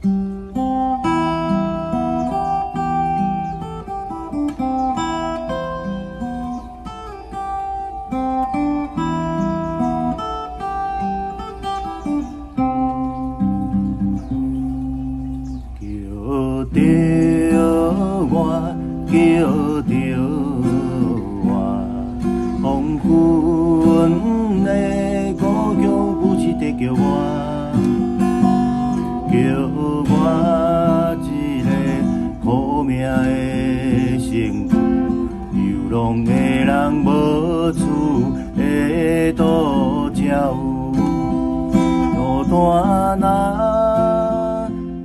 叫着我，黄昏的故乡不是在叫我，叫我一个苦命的身躯，流浪的人无厝的渡鸟，孤单若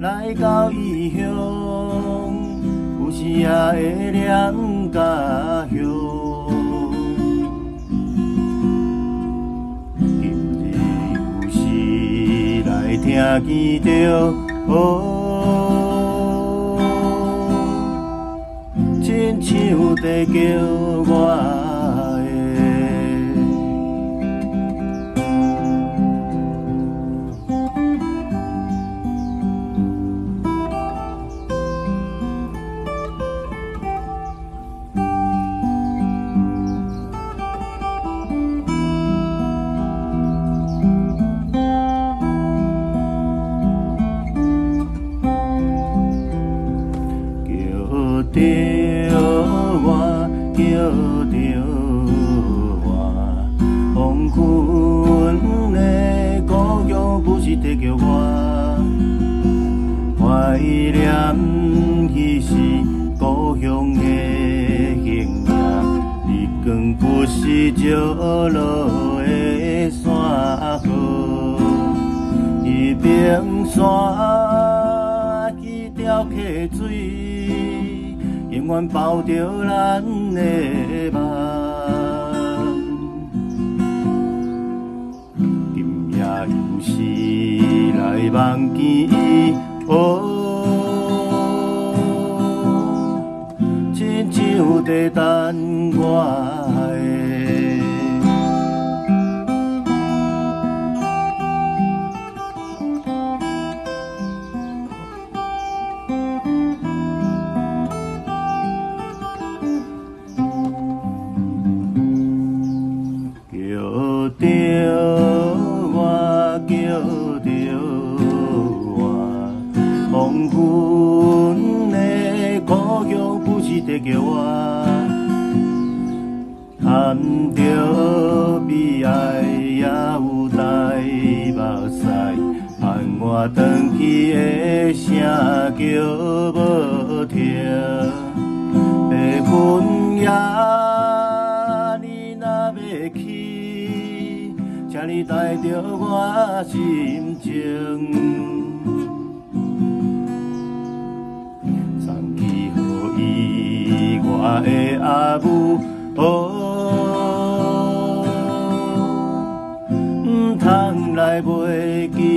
来到异乡。有时也会念家乡，今日有时来听见着，亲像在叫我。叫着我，黄昏的故乡不是在叫我，怀念彼时故乡的形影，日光不是照落的山河，一边山去钓客水。永远抱着咱的梦，今夜有时来梦见伊，亲像在等我。叫着我，黄昏的故乡不是在叫我，含着悲哀也有带目屎，盼我回去的声叫无停，白云夜你若要去。请你带着我心情，送去予伊我的阿母，唔通来袂记。